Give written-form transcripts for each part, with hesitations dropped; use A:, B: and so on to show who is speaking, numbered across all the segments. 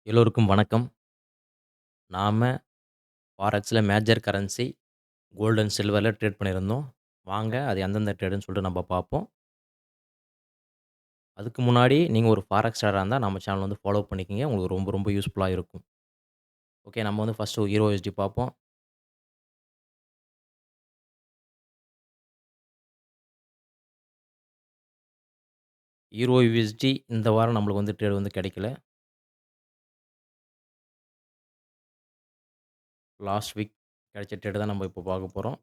A: எல்லோருக்கும் வணக்கம். நாம ஃபாரெக்ஸ்ல மேஜர் கரன்சி கோல்ட் அண்ட் சில்வர்ல ட்ரேட் பண்ணியிருந்தோம். வாங்க அது எந்தெந்த ட்ரேடுன்னு சொல்லிட்டு நம்ம பார்ப்போம். அதுக்கு முன்னாடி நீங்க ஒரு ஃபாரெக்ஸ் ட்ரேடரா இருந்தா நம்ம சேனல் வந்து ஃபாலோ பண்ணிக்கங்க. உங்களுக்கு ரொம்ப ரொம்ப யூஸ்ஃபுல்லா இருக்கும். ஓகே நம்ம வந்து ஃபர்ஸ்ட்டு ஈரோ USD பார்ப்போம். ஈரோ USD இந்த வாரம் நம்மளுக்கு வந்து ட்ரேட் வந்து கிடைக்கல. லாஸ்ட் வீக் கிடைச்ச ட்ரேட் தான் நம்ம இப்போ பார்க்க போறோம்.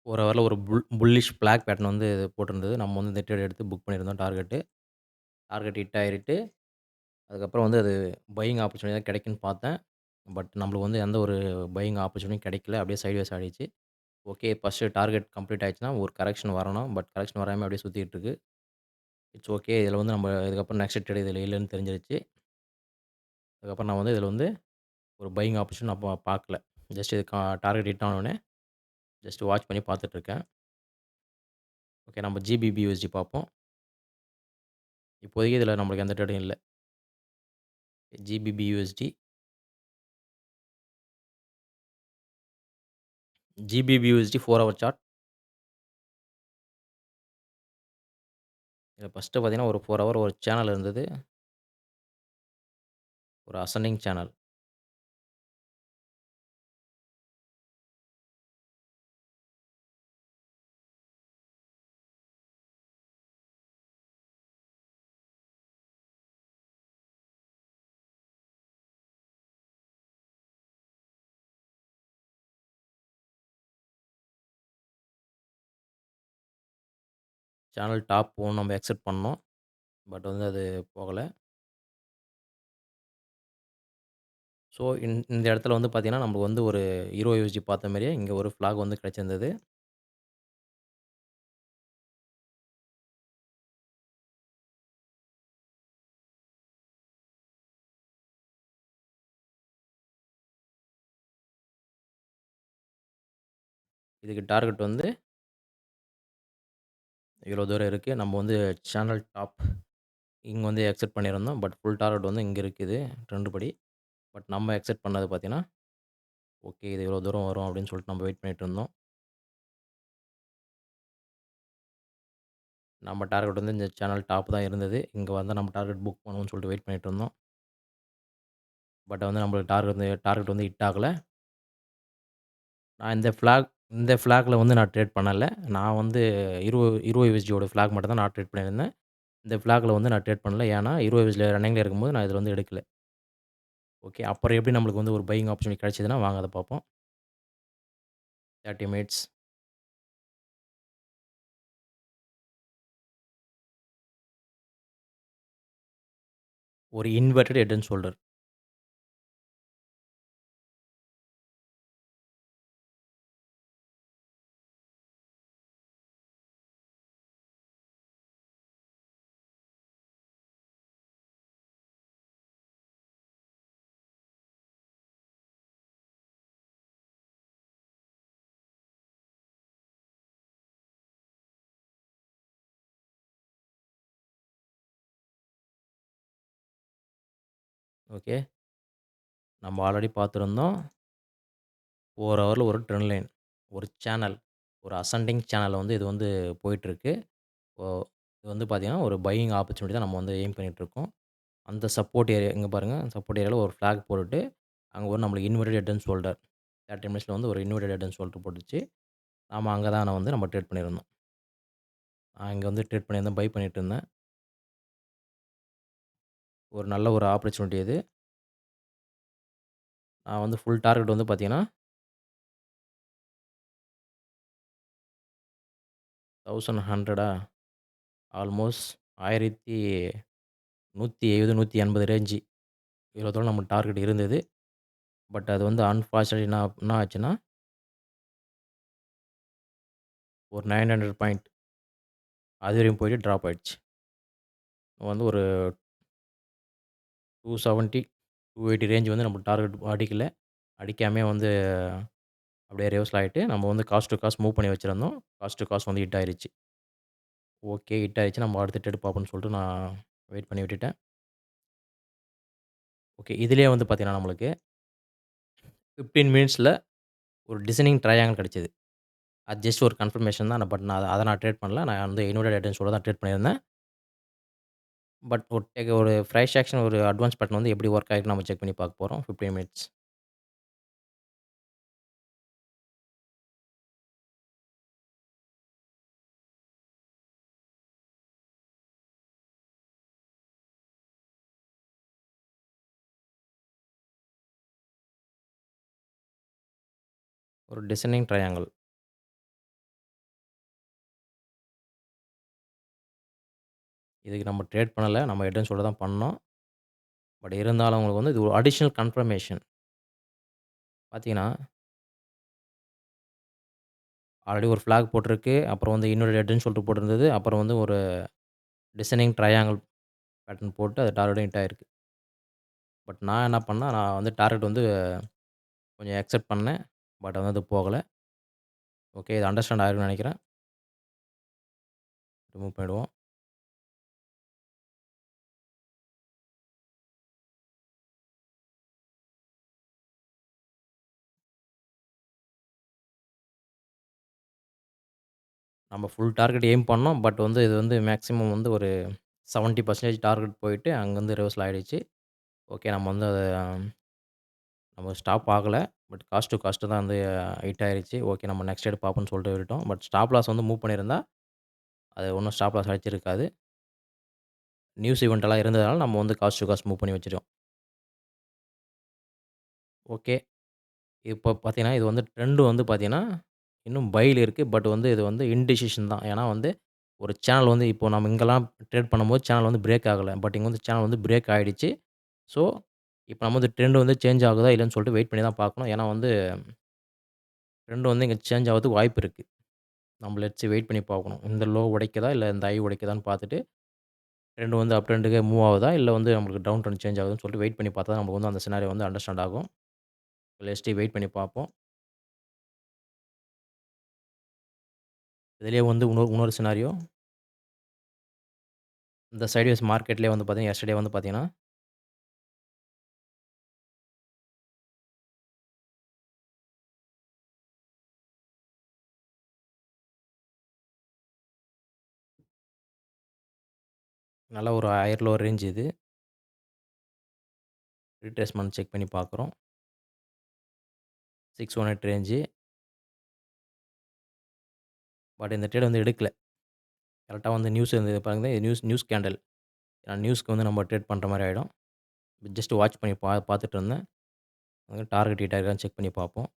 A: ஒரு ஹவர்ல ஒரு புல்லிஷ் பிளாக் பேட்டர்ன் வந்து போட்டிருந்தது. நம்ம வந்து இந்த ட்ரேட் எடுத்து புக் பண்ணியிருந்தோம் டார்கெட்டு. டார்கெட் ஹிட் ஆயிட்டு அதுக்கப்புறம் வந்து அது பையிங் ஆப்பர்ச்சுனிட்டி தான் கிடைக்குன்னு பார்த்தேன். பட் நம்மளுக்கு வந்து எந்த ஒரு பையிங் ஆப்பர்ச்சுனிட்டியும் கிடைக்கல. அப்படியே சைட்வேஸ் ஆடிருச்சு. ஓகே ஃபர்ஸ்ட்டு டார்கெட் கம்ப்ளீட் ஆயிடுச்சுன்னா, ஒரு கரெக்ஷன் வரணும். பட் கரெக்ஷன் வராம அப்படியே சுத்திட்டு இருக்கு. It's okay. இதில வந்து நம்ம இதுக்கப்புறம் நெக்ஸ்ட் ட்ரேட் இதில இல்லன்னு தெரிஞ்சிருச்சு. அதுக்கப்புறம் நான் வந்து இதில வந்து ஒரு பையிங் ஆப்பர்ச்சுனிட்டி நான் பார்க்கல. ஜஸ்ட் இது டார்கெட் ஹிட் ஆனோனே ஜஸ்ட் வாட்ச் பண்ணி பார்த்துட்டு இருக்கேன். ஓகே நம்ம GBP/USD பார்ப்போம். இப்போதைக்கு இதில நம்மளுக்கு எந்த ட்ரேடும் இல்ல. GBP/USD GBP/USD 4 hour chart. இதில ஃபர்ஸ்ட்டு பார்த்தீங்கன்னா, ஒரு 4 ஹவர் ஒரு சேனல் இருந்தது. ஒரு அசெண்டிங் சேனல். சேனல் டாப் போகும் நம்ம எக்ஸெப்ட் பண்ணோம். பட் வந்து அது போகல. ஸோ, இந்த இடத்துல வந்து பார்த்தீங்கன்னா, நமக்கு வந்து ஒரு ஹீரோ யூஎஸ்டி பார்த்த மாரியே இங்க ஒரு ஃபிளாக் வந்து கிடைச்சிருந்தது. இதுக்கு டார்கெட் வந்து இவ்வளோ தூரம் இருக்கு. நம்ம வந்து சேனல் டாப் இங்க வந்து எக்ஸெப்ட் பண்ணியிருந்தோம். பட் ஃபுல் டார்கெட் வந்து இங்க இருக்குது ட்ரெண்ட் படி. பட் நம்ம எக்ஸெப்ட் பண்ணது பார்த்தீங்கன்னா, ஓகே இது இவ்வளோ தூரம் வரும் அப்படின்னு சொல்லிட்டு நம்ம வெயிட் பண்ணிட்டு இருந்தோம். நம்ம டார்கெட் வந்து இந்த சேனல் டாப் தான் இருந்தது. இங்க வந்தா நம்ம டார்கெட் புக் பண்ணுவோம்னு சொல்லிட்டு வெயிட் பண்ணிட்டு இருந்தோம். பட் வந்து நம்மளுக்கு டார்கெட் வந்து ஹிட் ஆகல. நான் இந்த ஃபிளாக்ல வந்து நான் ட்ரேட் பண்ணல. நான் வந்து ஹீரோ ஹீரோ யுஎஸ்டியோட ஃபிளாக் மட்டும் தான் நான் ட்ரேட் பண்ணியிருந்தேன். இந்த ஃபிளாக்ல வந்து நான் ட்ரேட் பண்ணல. ஏன்னா, ஹீரோ யுஎஸ்டில ரன்னிங்ல இருக்கும்போது நான் இதில வந்து எடுக்கல. ஓகே. அப்புறம் எப்படி நம்மளுக்கு வந்து ஒரு பையிங் ஆப்பர்ச்சுனிட்டி கிடைச்சதுன்னா, வாங்க அத பார்ப்போம். 30 மினிட்ஸ் ஒரு inverted head and shoulder. Okay. நம்ம ஆல்ரெடி பார்த்துருந்தோம். 4 ஹவர்ல ஒரு ட்ரெண்ட் லைன். ஒரு சேனல். ஒரு அசெண்டிங் சேனல்ல வந்து இது வந்து போயிட்டுருக்கு. இப்போ இது வந்து பார்த்தீங்கன்னா, ஒரு பையிங் ஆப்பர்ச்சுனிட்டி தான் நம்ம வந்து எய்ம் பண்ணிட்டுருக்கோம். அந்த சப்போர்ட் ஏரியா இங்க பாருங்க. சப்போர்ட் ஏரியால ஒரு ஃபிளாக் போட்டுட்டு, அங்க ஒரு நம்மளுக்கு இன்வெர்ட்டட் ஹெட் அண்ட் ஷோல்டர். 30 மினிட்ஸ்ல வந்து ஒரு இன்வெர்ட்டட் ஹெட் அண்ட் ஷோல்டர் போட்டுச்சு. நாம அங்க தான் வந்து நம்ம ட்ரேட் பண்ணியிருந்தோம். நான் இங்க வந்து ட்ரேட் பண்ணியிருந்தேன். பை பண்ணிட்டு இருந்தேன். ஒரு நல்ல ஒரு ஆப்பர்ச்சுனிட்டி இது. நான் வந்து ஃபுல் டார்கெட் வந்து பார்த்தீங்கன்னா, 1100 ஆல்மோஸ்ட் 1170, 180 ரேஞ்சு. இவ்வளோ தூரம் நம்ம டார்கெட் இருந்தது. பட் அது வந்து அன்பார்ச்சுனேட்லி என்ன ஆச்சுன்னா, ஒரு 900 பாயிண்ட் அதுவரையும் போயிட்டு ட்ராப் ஆயிடுச்சு. வந்து ஒரு 270, 280 ரேஞ்ச் வந்து நம்ம டார்கெட் அடிக்கல. அடிக்காமயே வந்து அப்படியே ரிவர்சல் ஆயிட்டு, நம்ம வந்து காஸ்ட் டூ காஸ்ட் மூவ் பண்ணி வச்சிருந்தோம். காஸ்ட் டூ காஸ்ட் வந்து ஹிட் ஆயிருச்சு. ஓகே. ஹிட் ஆயிருச்சு. நம்ம அடுத்த ட்ரேட் பார்ப்போம்ன்னு சொல்லிட்டு நான் வெயிட் பண்ணி விட்டுட்டேன். ஓகே. இதிலேயே வந்து பார்த்தீங்கன்னா, நம்மளுக்கு 15 மினிட்ஸ்ல ஒரு டிசைனிங் ட்ரையாங்கிள் கிடைச்சது. அது ஜஸ்ட் ஒரு கன்ஃபர்மேஷன் தான். பட் நான் அத நான் ட்ரேட் பண்ணல. நான் வந்து இன்வெர்ட்டட் ஹெட் அண்ட் ஷோல்டர் தான் ட்ரேட் பண்ணியிருந்தேன். பட் ஒரு பிரைஸ் ஆக்ஷன் ஒரு அட்வான்ஸ் பேட்டர்ன் வந்து எப்படி வொர்க் ஆயிருக்குன்னு நம்ம செக் பண்ணி பார்க்க போறோம். 15 மினிட்ஸ். ஒரு டிசைனிங் ட்ரையாங்கிள். இதுக்கு நம்ம ட்ரேட் பண்ணல. நம்ம ஹெட் அண்ட் ஷோல்டர் தான் பண்ணோம். பட் இருந்தாலும் உங்களுக்கு வந்து இது ஒரு அடிஷனல் கன்ஃபர்மேஷன். பார்த்தீங்கன்னா, ஆல்ரெடி ஒரு ஃபிளாக் போட்டிருக்கு. அப்புறம் வந்து இன்னொரு ஹெட் அண்ட் ஷோல்டர் போட்டிருந்தது. அப்புறம் வந்து ஒரு டிசைனிங் ட்ரையாங்கிள் பேட்டர்ன் போட்டு அது டார்கெட்டும் ஹிட் ஆயிருக்கு. பட் நான் என்ன பண்ணேன், நான் வந்து டார்கெட் வந்து கொஞ்சம் அக்செப்ட் பண்ணேன். பட் வந்து அது போகல. ஓகே. இது அண்டர்ஸ்டாண்ட் ஆயிருக்கும்னு நெனைக்கிறேன். ரிமூவ் பண்ணிடுவோம். நம்ம ஃபுல் டார்கெட் எய்ம் பண்ணோம். பட் வந்து இது வந்து மேக்ஸிமம் வந்து ஒரு 70% டார்கெட் போயிட்டு அங்க வந்து ரிவர்சல் ஆயிடுச்சு. ஓகே. நம்ம வந்து அத நம்ம ஸ்டாப் ஆகல. பட் காஸ்ட் டூ காஸ்ட் தான் வந்து ஹிட் ஆயிருச்சு. ஓகே. நம்ம நெக்ஸ்ட் ட்ரேட் பார்ப்போம்ன்னு சொல்லிட்டு விட்டுட்டோம். பட் ஸ்டாப் லாஸ் வந்து மூவ் பண்ணியிருந்தா, அது ஒண்ணும் ஸ்டாப் லாஸ் அடிச்சிருக்காது. நியூஸ் ஈவென்ட் எல்லாம் இருந்ததுனால நம்ம வந்து காஸ்ட் டூ காஸ்ட் மூவ் பண்ணி வச்சுட்டோம். ஓகே. இப்போ பார்த்தீங்கன்னா, இது வந்து ட்ரெண்ட் வந்து பார்த்தீங்கன்னா, இன்னும் பைல இருக்கு. பட் வந்து இது வந்து இன்டிசிஷன் தான். ஏன்னா வந்து ஒரு சேனல் வந்து இப்போ நம்ம இங்கலாம் ட்ரேட் பண்ணும்போது சேனல் வந்து பிரேக் ஆகல. பட் இங்க வந்து சேனல் வந்து பிரேக் ஆயிடுச்சு. ஸோ, இப்ப நம்ம வந்து ட்ரெண்ட் வந்து சேஞ்ச் ஆகுதா இல்லையான்னு சொல்லிட்டு வெயிட் பண்ணி தான் பார்க்கணும். ஏன்னா வந்து ட்ரெண்ட் வந்து இங்க சேஞ்ச் ஆவறதுக்கு வாய்ப்பு இருக்கு. நம்ம லெட்ஸ் வெயிட் பண்ணி பார்க்கணும். இந்த லோ உடைக்குதா? இல்ல இந்த ஹை உடைக்குதான்னு பார்த்துட்டு, ட்ரெண்ட் வந்து அப் ட்ரெண்டுக்கு மூவ் ஆகுதா? இல்ல வந்து நம்மளுக்கு டவுன் ட்ரெண்ட் சேஞ்ச் ஆகுதுன்னு சொல்லிட்டு வெயிட் பண்ணி பார்த்தா தான் நமக்கு வந்து அந்த சினாரியோ வந்து அண்டர்ஸ்டாண்ட் ஆகும். லெட்ஸ் வெயிட் பண்ணி பார்ப்போம். இதிலேயே வந்து இன்னொரு சினாரியோ இந்த சைட்வேஸ் மார்க்கெட்லயே வந்து பார்த்தீங்கன்னா, எஸ்டர்டே வந்து பார்த்தீங்கன்னா, நல்ல ஒரு ஹையர் லோ ரேஞ்ச் இது. ரீட்ரேஸ்மென்ட் செக் பண்ணி பார்க்குறோம். 618 ரேஞ்சு. பட் இந்த ட்ரேட் வந்து எடுக்கல. கரெக்ட்டா வந்து நியூஸ் இருந்தது பாருங்க. News news candle. நியூஸ்க்கு வந்து நம்ம ட்ரேட் பண்ற மாரி ஆயிடும். ஜஸ்ட் வாட்ச் பண்ணி பார்த்துட்டு இருந்தேன். டார்கெட் ஹிட் ஆயிருக்கான்னு செக் பண்ணி பார்ப்போம்.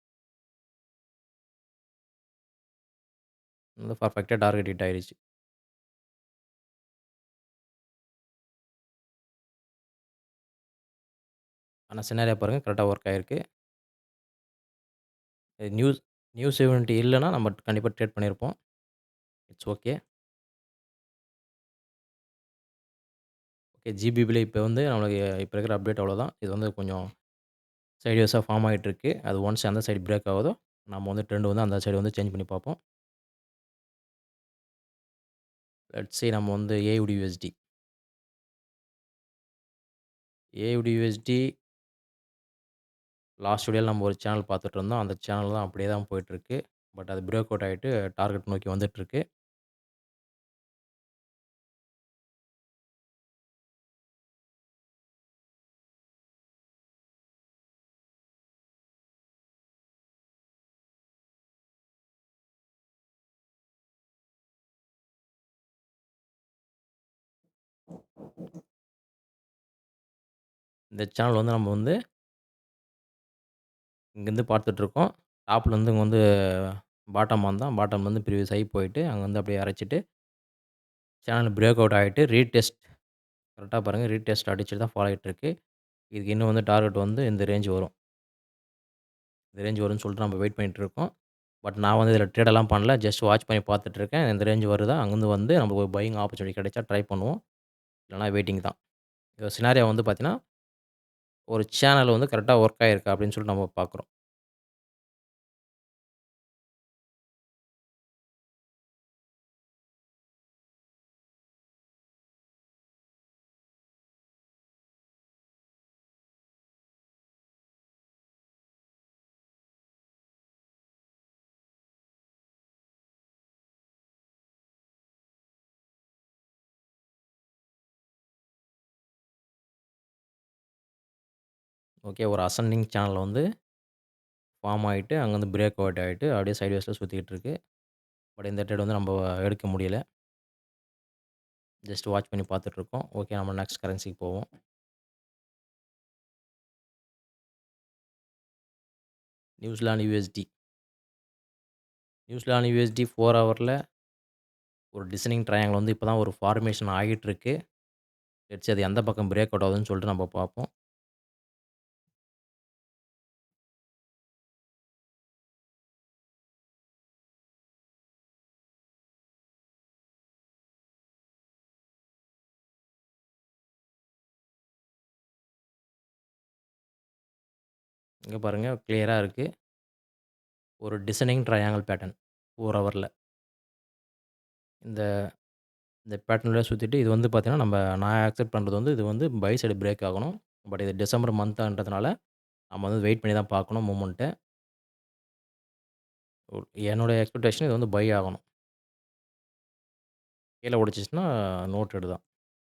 A: வந்து பெர்ஃபெக்ட்டா டார்கெட் ஹிட் ஆயிருச்சு. ஆனா சினாரியோ பாருங்க கரெக்ட்டா வொர்க் ஆயிருக்கு. நியூஸ் நியூஸ் ஈவென்ட் இல்லன்னா நம்ம கண்டிப்பா ட்ரேட் பண்ணியிருப்போம். It's okay. ஓகே. ஜிபிபில இப்ப வந்து நம்மளுக்கு இப்ப இருக்கிற அப்டேட் அவ்வளோதான். இது வந்து கொஞ்சம் சைட்வேஸா ஃபார்ம் ஆயிட்டு இருக்கு. அது ஒன்ஸ் எந்த சைடு பிரேக் ஆகுதோ, நம்ம வந்து ட்ரெண்ட் வந்து அந்த சைடு வந்து சேஞ்ச் பண்ணி பார்ப்போம். லெட்ஸ் சி நம்ம வந்து ஏயுடியூஎஸ்டி. ஏயுடியூஎஸ்டி லாஸ்ட் வீடியோல நம்ம ஒரு சேனல் பார்த்துட்டு இருந்தோம். அந்த சேனல் தான் அப்படியே தான் போயிட்டுருக்கு. பட் அது பிரேக் அவுட் ஆயிட்டு டார்கெட் நோக்கி வந்துட்டுருக்கு. இந்த சேனல் வந்து நம்ம வந்து இங்கேருந்து பார்த்துட்டுருக்கோம். டாப்லேருந்து இங்க வந்து பாட்டம் வந்தான். பாட்டம்லேருந்து ப்ரீவியஸ் ஹை போயிட்டு, அங்க வந்து அப்படியே அரைச்சுட்டு, சேனல் பிரேக் அவுட் ஆயிட்டு ரீடெஸ்ட் கரெக்ட்டா பாருங்க. ரீடெஸ்ட் அடிச்சுட்டு தான் ஃபாலோ ஆயிட்டுருக்கு. இதுக்கு இன்னும் வந்து டார்கெட் வந்து இந்த ரேஞ்ச் வரும். இந்த ரேஞ்ச் வரும்ன்னு சொல்லிட்டு நம்ம வெயிட் பண்ணிட்டுருக்கோம். பட் நான் வந்து இதில ட்ரேடெல்லாம் பண்ணல. ஜஸ்ட் வாட்ச் பண்ணி பார்த்துட்டுருக்கேன். இந்த ரேஞ்ச் வருதா, அங்கருந்து வந்து நமக்கு ஒரு பையிங் ஆப்பர்ச்சுனிட்டி கிடைச்சா ட்ரை பண்ணுவோம். இல்லன்னா வெயிட்டிங் தான். சினாரியோ வந்து பார்த்தீங்கன்னா ஒரு சேனல் வந்து கரெக்ட்டா ஒர்க் ஆயிருக்கா அப்படின்னு சொல்லிட்டு நம்ம பார்க்குறோம். ஓகே. ஒரு அசெண்டிங் சேனல் வந்து ஃபார்ம் ஆயிட்டு, அங்க வந்து பிரேக் அவுட் ஆயிட்டு, அப்படியே சைட்வேஸ்ல சுத்திக்கிட்டு இருக்கு. பட் இந்த ட்ரேட் வந்து நம்ப எடுக்க முடியல. ஜஸ்ட் வாட்ச் பண்ணி பார்த்துட்டு இருக்கோம். ஓகே நம்ம நெக்ஸ்ட் கரன்சிக்கு போவோம். New Zealand UST. நியூசிலாந்து யுஎஸ்டி 4 ஹவர்ல ஒரு டிசைனிங் ட்ரையாங்கிள் வந்து இப்ப தான் ஒரு ஃபார்மேஷன் ஆகிட்டு இருக்கு. லெட்ஸ் அது எந்த பக்கம் பிரேக் அவுட் ஆகுதுன்னு சொல்லிட்டு நம்ம பார்ப்போம். இங்க பாருங்க கிளியரா இருக்கு. ஒரு டிசைனிங் ட்ரையாங்கிள் பேட்டர்ன் 4 ஹவர்ல. இந்த இந்த பேட்டர்ன்ல சுத்திட்டு இது வந்து பார்த்தீங்கன்னா, நான் அக்செப்ட் பண்றது வந்து இது வந்து பை சைடு பிரேக் ஆகணும். பட் இது டிசம்பர் மந்த்ன்றதுனால நம்ம வந்து வெயிட் பண்ணி தான் பார்க்கணும் மூவ்மெண்ட்ட. என்னோட எக்ஸ்பெக்டேஷன் இது வந்து பை ஆகணும். கீழ உடைச்சுச்சுன்னா நோ ட்ரேட் தான்.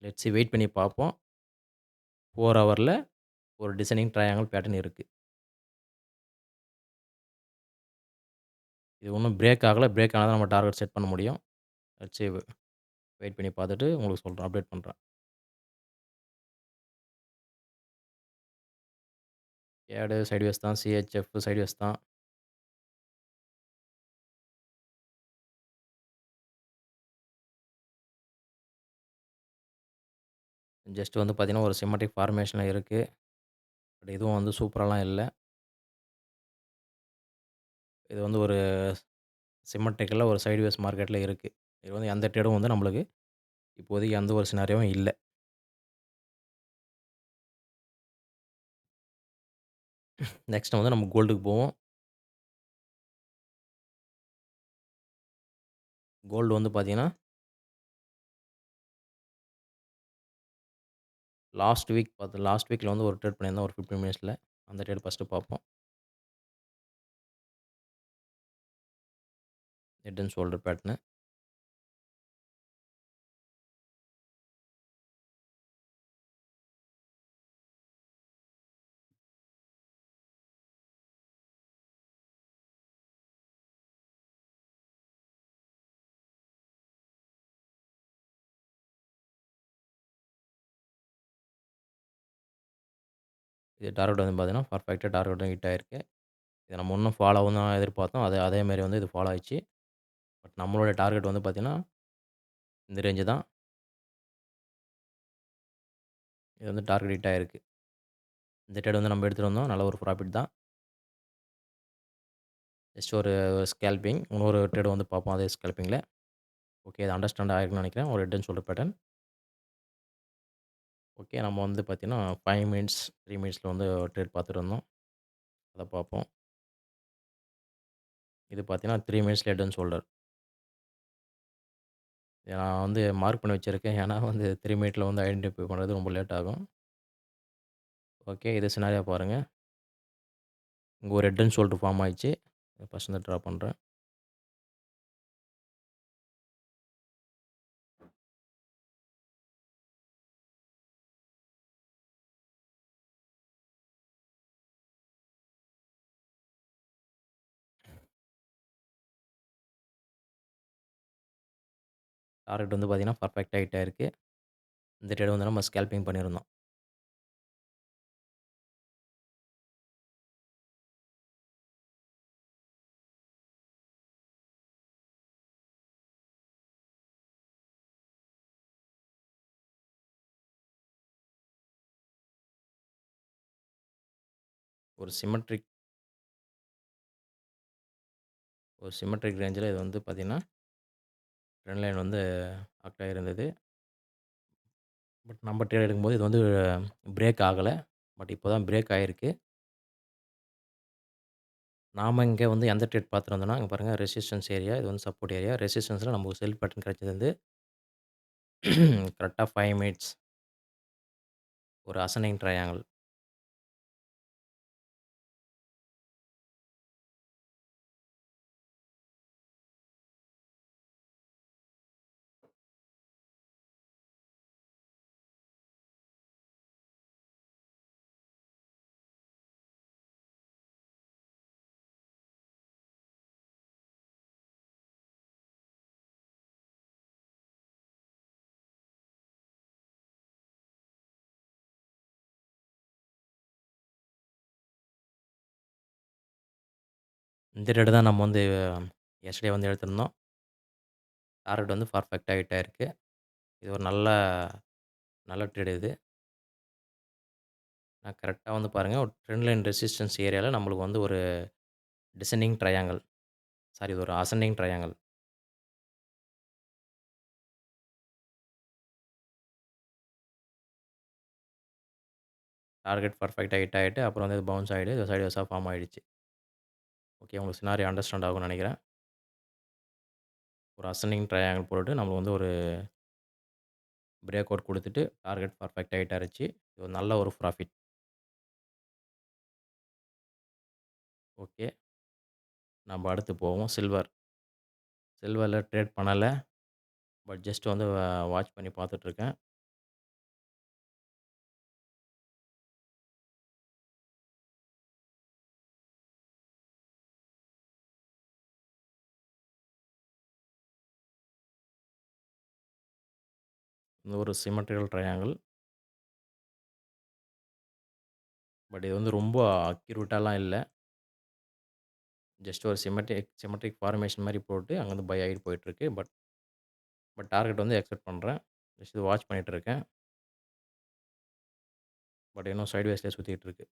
A: லெட்ஸ் சி வெயிட் பண்ணி பார்ப்போம். 4 ஹவர்ல ஒரு டிசைனிங் ட்ரையாங்கிள் பேட்டர்ன் இருக்கு. இது இன்னும் பிரேக் ஆகல. பிரேக் ஆனா தான் நம்ம டார்கெட் செட் பண்ண முடியும். லெட்ஸ் சி வெயிட் பண்ணி பார்த்துட்டு உங்களுக்கு சொல்றேன். அப்டேட் பண்றேன். கேடு சைட்வேஸ் தான். சிஹெச்எஃப் சைட்வேஸ் தான். ஜஸ்ட் வந்து பார்த்தீங்கன்னா, ஒரு சிமெட்ரிக் ஃபார்மேஷன்ல இருக்கு. பட் இதுவும் வந்து சூப்பராலாம் இல்ல. இது வந்து ஒரு சிமெட்ரிக்கலா ஒரு சைட்வேஸ் மார்க்கெட்ல இருக்கு. இது வந்து எந்த ட்ரேடும் வந்து நம்மளுக்கு இப்போதைக்கு எந்த ஒரு சினாரியோவும் இல்ல. நெக்ஸ்ட் வந்து நம்ம கோல்டுக்கு போவோம். கோல்டு வந்து பார்த்தீங்கன்னா, லாஸ்ட் வீக்ல வந்து ஒரு ட்ரேட் பண்ணியிருந்தேன் ஒரு 15 மினிட்ஸ்ல. அந்த ட்ரேட் ஃபர்ஸ்ட்டு பார்ப்போம். Head and shoulder pattern. இது டார்கெட் வந்து பார்த்தீங்கன்னா, பெர்ஃபெக்ட்டா டார்கெட்டும் ஹிட் ஆயிருக்கு. இத நம்ம இன்னும் ஃபாலோ ஆகும்னு தான் எதிர்பார்த்தோம். அதே மாரி வந்து இது ஃபாலோ ஆயிடுச்சு. பட் நம்மளோட டார்கெட் வந்து பார்த்தீங்கன்னா, இந்த ரேஞ்சு தான். இது வந்து டார்கெட் ஹிட் ஆயிருக்கு. இந்த ட்ரேட் வந்து நம்ம எடுத்துட்டு வந்தோம். நல்ல ஒரு ப்ராஃபிட் தான். ஜஸ்ட் ஒரு ஸ்கேல்பிங். இன்னொரு ட்ரேட் வந்து பார்ப்போம் அதே ஸ்கேல்பிங்ல. ஓகே. இது அண்டர்ஸ்டாண்ட் ஆயிருக்கும்னு நெனைக்கிறேன். ஒரு head and shoulder pattern. Okay. நம்ம வந்து பார்த்தீங்கன்னா, 5 மினிட்ஸ், 3 மினிட்ஸ்ல வந்து ட்ரேட் பார்த்துட்டு இருந்தோம். அத பார்ப்போம். இது பார்த்தீங்கன்னா, 3 மினிட்ஸ்ல ஹெட் அண்ட் ஷோல்டர். நான் வந்து மார்க் பண்ணி வச்சிருக்கேன். ஏன்னா வந்து 3 மினிட்ல வந்து ஐடென்டிஃபை பண்றது ரொம்ப லேட் ஆகும். ஓகே. இது சினாரியோ பாருங்க. இங்க ஒரு ஹெட் அண்ட் ஷோல்டர் ஃபார்ம் ஆயிடுச்சு. ஃபர்ஸ்ட் வந்து ட்ரா பண்றேன். டார்கெட் வந்து பார்த்தீங்கன்னா, பெர்ஃபெக்ட்டா ஹிட் ஆயிருக்கு. இந்த ட்ரேட் வந்து நம்ம ஸ்கேல்பிங் பண்ணியிருந்தோம். ஒரு சிமெட்ரிக் ஒரு சிமெட்ரிக் ரேஞ்சில இது வந்து பார்த்தீங்கன்னா, ட்ரெண்ட் லைன் வந்து ஆக்ட் ஆகியிருந்தது. பட் நம்ம ட்ரேட் எடுக்கும்போது இது வந்து பிரேக் ஆகல. பட் இப்போ தான் பிரேக் ஆயிருக்கு. நாம இங்க வந்து எந்த ட்ரேட் பார்த்துருந்தோம்னா, இங்க பாருங்க ரெசிஸ்டன்ஸ் ஏரியா, இது வந்து சப்போர்ட் ஏரியா. ரெசிஸ்டன்ஸ்ல நமக்கு செல் பேட்டர்ன் கிடைச்சது வந்து கரெக்ட்டா 5 மினிட்ஸ் ஒரு அசெண்டிங் ட்ரையாங்கிள். இந்த ட்ரேடு தான் நம்ம வந்து எஸ்டர்டே வந்து எடுத்திருந்தோம். டார்கெட் வந்து பெர்ஃபெக்ட்டா ஹிட் ஆயிருக்கு. இது ஒரு நல்ல நல்ல ட்ரேட் இது. நான் கரெக்ட்டா வந்து பாருங்க, ஒரு ட்ரெண்ட் லைன் ரெசிஸ்டன்ஸ் ஏரியால நம்மளுக்கு வந்து ஒரு டிசெண்டிங் ட்ரையாங்கிள். சாரி இது ஒரு அசெண்டிங் ட்ரையாங்கிள். டார்கெட் பெர்ஃபெக்ட்டா ஹிட் ஆயிட்டு, அப்புறம் வந்து இது பவுன்ஸ் ஆயிட்டு, இது சைட்வேஸா ஃபார்ம் ஆயிடுச்சு. ஓகே. உங்களுக்கு சினாரியோ அண்டர்ஸ்டாண்ட் ஆகும்னு நெனைக்கிறேன். ஒரு அசெண்டிங் ட்ரையாங்கிள் போட்டுட்டு நம்மளுக்கு வந்து ஒரு பிரேக் அவுட் குடுத்துட்டு, டார்கெட் பெர்ஃபெக்ட்டா ஹிட் ஆயிருச்சு. இது ஒரு நல்ல ஒரு ப்ராஃபிட். ஓகே. நம்ப அடுத்து போவோம். சில்வர். சில்வர்ல ட்ரேட் பண்ணல. பட் ஜஸ்ட் வந்து வாட்ச் பண்ணி பார்த்துட்டுருக்கேன். இது ஒரு சிமெட்ரிக்கல் ட்ரையாங்கிள். பட் இது வந்து ரொம்ப அக்யூரேட்டாலாம் இல்ல. ஜஸ்ட் ஒரு சிமெட்ரிக் ஃபார்மேஷன் மாரி போட்டு அங்கருந்து பை ஆகிட்டு போயிட்டுருக்கு. பட் பட் டார்கெட் வந்து எக்ஸ்பெக்ட் பண்றேன். ஜஸ்ட் இது வாட்ச் பண்ணிட்டுருக்கேன். பட் இன்னும் சைட்வேஸ்லயே சுத்திட்டு இருக்கு.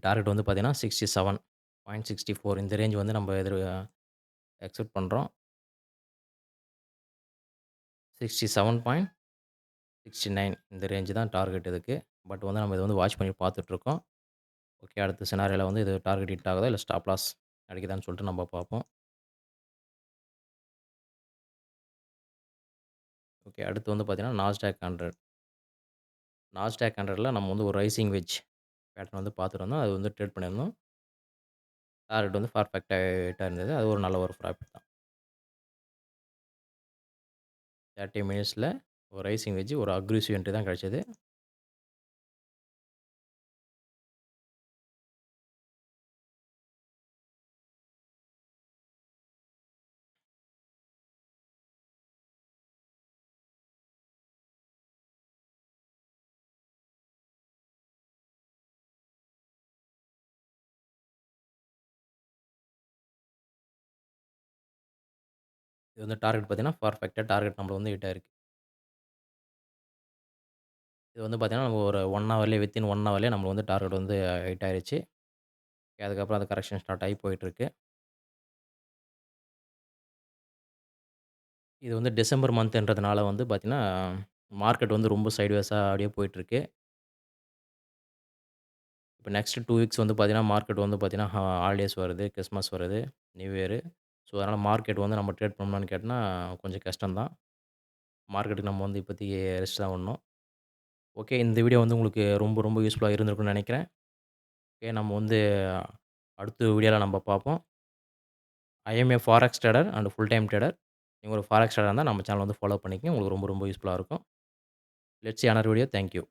A: டார்கெட் வந்து பார்த்தீங்கன்னா, 67.64 இந்த ரேஞ்ச் வந்து நம்ம எக்ஸ்பெக்ட் பண்றோம். 67.69 இந்த ரேஞ்ச் தான் டார்கெட் இதுக்கு. பட் வந்து நம்ம இத வந்து வாட்ச் பண்ணி பார்த்துட்டுருக்கோம். ஓகே. அடுத்த சினாரியோல வந்து இது டார்கெட் ஹிட் ஆகுதா? இல்ல ஸ்டாப் லாஸ் அடிக்குதான்னு சொல்லிட்டு நம்ம பார்ப்போம். ஓகே. அடுத்து வந்து பார்த்தீங்கன்னா, நாஸ்டாக் 100. நாஸ்டாக் 100ல நம்ம வந்து ஒரு ரைசிங் வெட்ஜ் பேட்டர்ன் வந்து பார்த்துருந்தோம். அது வந்து ட்ரேட் பண்ணியிருந்தோம். டார்கெட் வந்து பெர்ஃபெக்ட்டா ஹிட்டா இருந்தது. அது ஒரு நல்ல ஒரு ப்ராஃபிட் தான். 30 மினிட்ஸ்ல ஒரு ரைசிங் வெட்ஜ் ஒரு அக்ரெசிவ் என்ட்ரி தான் கிடைச்சது. இது வந்து டார்கெட் பார்த்தீங்கன்னா, பெர்ஃபெக்ட்டா டார்கெட் நம்மளுக்கு வந்து ஹிட் ஆயிருக்கு. இது வந்து பார்த்தீங்கன்னா, நம்ம ஒரு 1 ஹவர்லயே வித்தின் 1 ஹவர்லயே நம்மளுக்கு வந்து டார்கெட் வந்து ஹிட் ஆயிருச்சு. அதுக்கப்புறம் அது கரெக்ஷன் ஸ்டார்ட் ஆகி போயிட்டுருக்கு. இது வந்து டிசம்பர் மந்த்ன்றதுனால வந்து பார்த்தீங்கன்னா, மார்க்கெட் வந்து ரொம்ப சைட்வேஸா அப்படியே போயிட்டுருக்கு. இப்ப நெக்ஸ்ட் 2 வீக்ஸ் வந்து பார்த்தீங்கன்னா, மார்க்கெட் வந்து பார்த்தீங்கன்னா, ஹாலிடேஸ் வருது, கிறிஸ்மஸ் வருது, நியூ இயரு. ஸோ, அதனால மார்க்கெட் வந்து நம்ம ட்ரேட் பண்ணலான்னு கேட்டனா, கொஞ்சம் கஷ்டம் தான். மார்க்கெட்டுக்கு நம்ம வந்து இப்போதைக்கு ரெஸ்ட் தான் பண்ணணும். ஓகே. இந்த வீடியோ வந்து உங்களுக்கு ரொம்ப ரொம்ப யூஸ்ஃபுல்லா இருந்திருக்கும்னு நெனைக்கிறேன். ஓகே. நம்ம வந்து அடுத்த வீடியோல நம்ம பார்ப்போம். I M A forex trader and full time trader. நீங்க ஒரு ஃபாரெக்ஸ் ட்ரேடரா இருந்தா நம்ம சேனல வந்து ஃபாலோ பண்ணிக்கங்க. உங்களுக்கு ரொம்ப ரொம்ப யூஸ்ஃபுல்லா இருக்கும். Let's see another video. Thank you.